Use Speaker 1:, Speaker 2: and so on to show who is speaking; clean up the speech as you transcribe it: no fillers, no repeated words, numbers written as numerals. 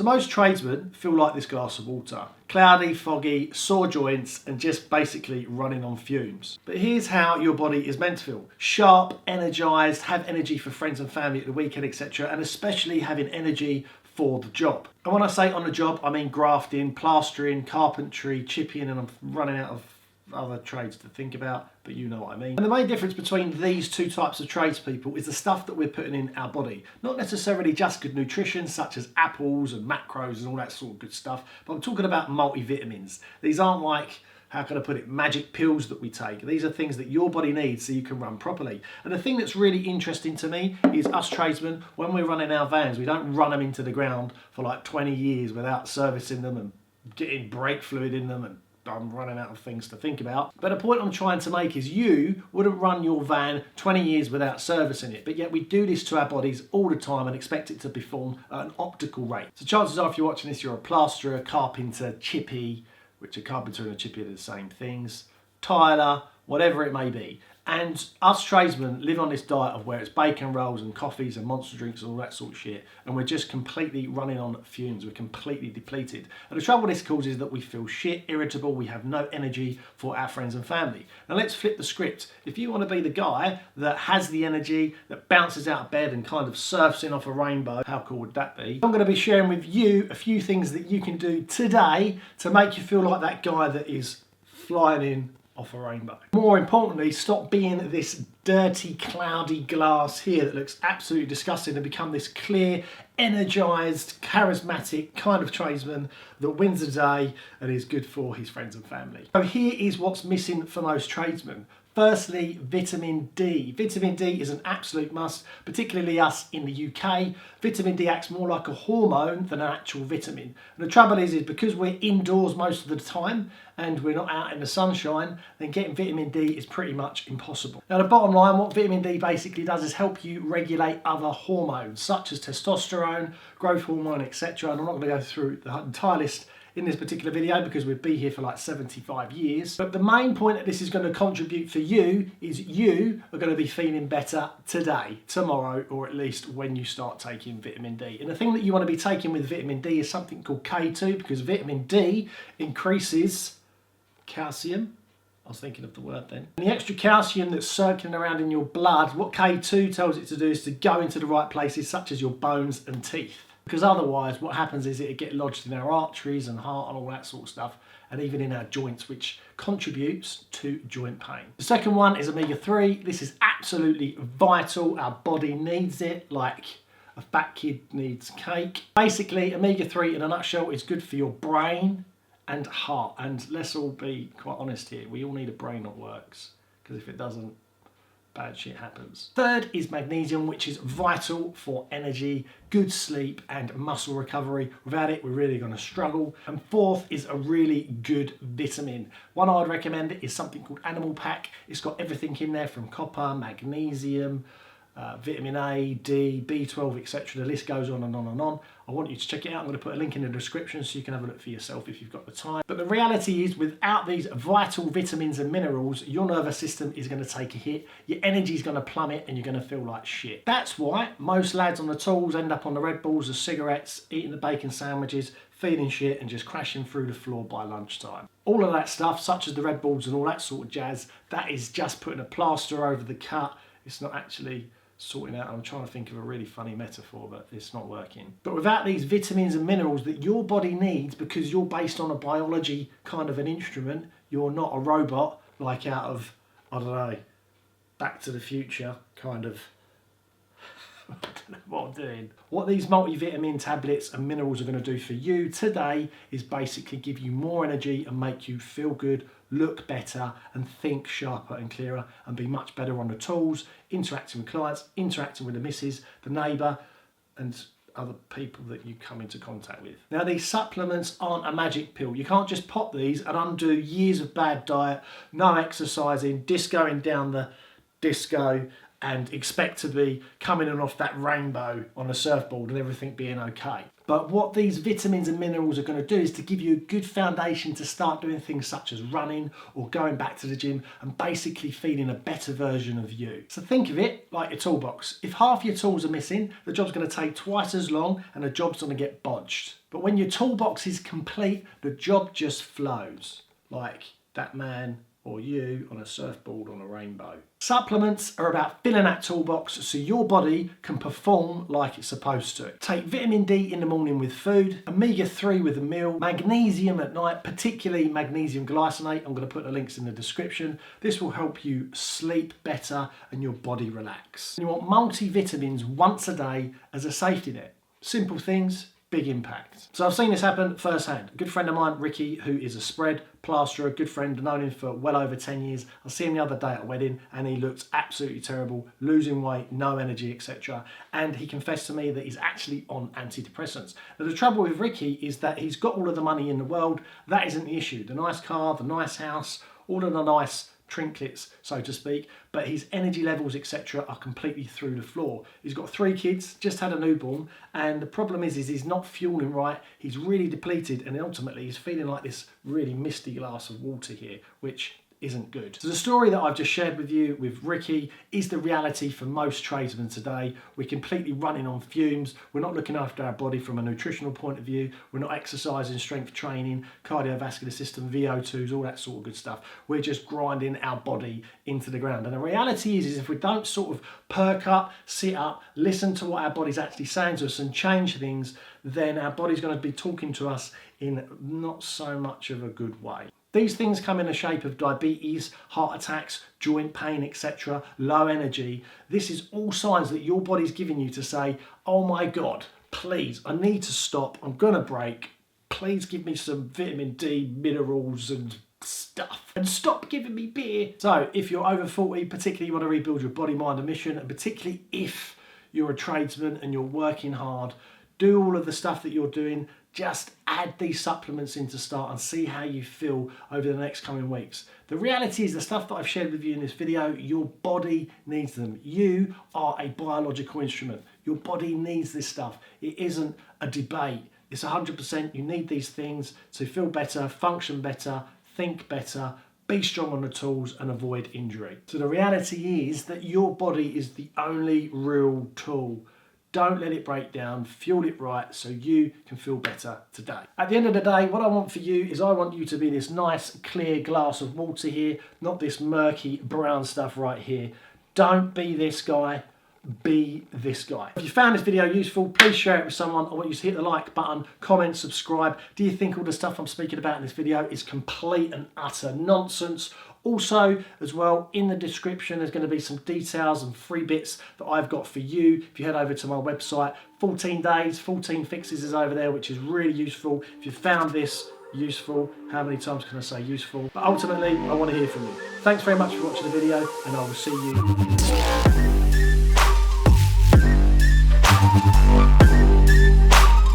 Speaker 1: So most tradesmen feel like this glass of water. Cloudy, foggy, sore joints and just basically running on fumes. But here's how your body is meant to feel. Sharp, energised, have energy for friends and family at the weekend, etc. and especially having energy for the job. And when I say on the job, I mean grafting, plastering, carpentry, chipping, and I'm running out of other trades to think about, but you know what I mean. And the main difference between these two types of tradespeople is the stuff that we're putting in our body. Not necessarily just good nutrition, such as apples and macros and all that sort of good stuff, but I'm talking about multivitamins. These aren't like, how can I put it, magic pills that we take. These are things that your body needs so you can run properly. And the thing that's really interesting to me is us tradesmen, when we're running our vans, we don't run them into the ground for like 20 years without servicing them and getting brake fluid in them, and I'm running out of things to think about. But the point I'm trying to make is you wouldn't run your van 20 years without servicing it, but yet we do this to our bodies all the time and expect it to perform at an optical rate. So chances are if you're watching this, you're a plasterer, carpenter, chippy, which a carpenter and a chippy are the same things, tiler, whatever it may be. And us tradesmen live on this diet of where it's bacon rolls and coffees and monster drinks and all that sort of shit, and we're just completely running on fumes. We're completely depleted. And the trouble this causes is that we feel shit, irritable, we have no energy for our friends and family. Now let's flip the script. If you want to be the guy that has the energy, that bounces out of bed and kind of surfs in off a rainbow, how cool would that be? I'm going to be sharing with you a few things that you can do today to make you feel like that guy that is flying in off a rainbow. More importantly, stop being this dirty, cloudy glass here that looks absolutely disgusting and become this clear, energised, charismatic kind of tradesman that wins the day and is good for his friends and family. So here is what's missing for most tradesmen. Firstly, vitamin D. Vitamin D is an absolute must, particularly us in the UK. Vitamin D acts more like a hormone than an actual vitamin. And the trouble is because we're indoors most of the time and we're not out in the sunshine, then getting vitamin D is pretty much impossible. Now the bottom line, what vitamin D basically does is help you regulate other hormones such as testosterone, growth hormone, etc. And I'm not going to go through the entire list in this particular video because we'd be here for like 75 years. But the main point that this is going to contribute for you is you are going to be feeling better today, tomorrow, or at least when you start taking vitamin D. And the thing that you want to be taking with vitamin D is something called K2, because vitamin D increases calcium. I was thinking of the word then. And the extra calcium that's circling around in your blood, what K2 tells it to do is to go into the right places such as your bones and teeth. Because otherwise what happens is it'll get lodged in our arteries and heart and all that sort of stuff, and even in our joints, which contributes to joint pain. The second one is omega-3. This is absolutely vital. Our body needs it like a fat kid needs cake. Basically, omega-3 in a nutshell is good for your brain and heart. And let's all be quite honest here. We all need a brain that works, because if it doesn't, bad shit happens. Third is magnesium, which is vital for energy, good sleep and muscle recovery. Without it, we're really going to struggle. And fourth is a really good vitamin. One I'd recommend is something called Animal Pack. It's got everything in there from copper, magnesium, vitamin A, D, B12, etc. The list goes on and on and on. I want you to check it out. I'm going to put a link in the description so you can have a look for yourself if you've got the time. But the reality is, without these vital vitamins and minerals, your nervous system is going to take a hit, your energy is going to plummet, and you're going to feel like shit. That's why most lads on the tools end up on the Red Bulls, the cigarettes, eating the bacon sandwiches, feeling shit and just crashing through the floor by lunchtime. All of that stuff, such as the Red Bulls and all that sort of jazz, that is just putting a plaster over the cut. It's not actually sorting out. I'm trying to think of a really funny metaphor, but it's not working. But without these vitamins and minerals that your body needs, because you're based on a biology kind of an instrument, you're not a robot like out of, I don't know, Back to the Future kind of. I don't know what I'm doing. What these multivitamin tablets and minerals are going to do for you today is basically give you more energy and make you feel good, look better and think sharper and clearer and be much better on the tools, interacting with clients, interacting with the missus, the neighbour and other people that you come into contact with. Now these supplements aren't a magic pill. You can't just pop these and undo years of bad diet, no exercising, discoing down the disco and expect to be coming in off that rainbow on a surfboard and everything being okay. But what these vitamins and minerals are going to do is to give you a good foundation to start doing things such as running or going back to the gym and basically feeling a better version of you. So think of it like your toolbox. If half your tools are missing, the job's going to take twice as long and the job's going to get bodged. But when your toolbox is complete, the job just flows, like that man or you on a surfboard on a rainbow. Supplements are about filling that toolbox so your body can perform like it's supposed to. Take vitamin D in the morning with food, omega-3 with a meal, magnesium at night, particularly magnesium glycinate. I'm going to put the links in the description. This will help you sleep better and your body relax. You want multivitamins once a day as a safety net. Simple things, big impact. So I've seen this happen firsthand. A good friend of mine, Ricky, who is a spread plasterer, a good friend, known him for well over 10 years. I see him the other day at a wedding and he looked absolutely terrible, losing weight, no energy, etc. And he confessed to me that he's actually on antidepressants. Now the trouble with Ricky is that he's got all of the money in the world. That isn't the issue. The nice car, the nice house, all of the nice trinkets, so to speak, but his energy levels, etc., are completely through the floor. He's got 3 kids, just had a newborn, and the problem is he's not fueling right, he's really depleted, and ultimately he's feeling like this really misty glass of water here, which isn't good. So the story that I've just shared with you with Ricky is the reality for most tradesmen today. We're completely running on fumes. We're not looking after our body from a nutritional point of view. We're not exercising, strength training, cardiovascular system, VO2s, all that sort of good stuff. We're just grinding our body into the ground. And the reality is if we don't sort of perk up, sit up, listen to what our body's actually saying to us and change things, then our body's going to be talking to us in not so much of a good way. These things come in the shape of diabetes, heart attacks, joint pain, etc., low energy. This is all signs that your body's giving you to say, oh my God, please, I need to stop, I'm gonna break. Please give me some vitamin D, minerals and stuff. And stop giving me beer. So if you're over 40, particularly you want to rebuild your body, mind and mission, and particularly if you're a tradesman and you're working hard, do all of the stuff that you're doing, just add these supplements in to start and see how you feel over the next coming weeks. The reality is the stuff that I've shared with you in this video, your body needs them. You are a biological instrument. Your body needs this stuff. It isn't a debate. It's 100% you need these things to feel better, function better, think better, be strong on the tools and avoid injury. So the reality is that your body is the only real tool. Don't let it break down, fuel it right so you can feel better today. At the end of the day, what I want for you is I want you to be this nice clear glass of water here, not this murky brown stuff right here. Don't be this guy, be this guy. If you found this video useful, please share it with someone. I want you to hit the like button, comment, subscribe. Do you think all the stuff I'm speaking about in this video is complete and utter nonsense? Also, as well, in the description, there's going to be some details and free bits that I've got for you. If you head over to my website, 14 days, 14 fixes is over there, which is really useful. If you found this useful, how many times can I say useful? But ultimately, I want to hear from you. Thanks very much for watching the video, and I will see you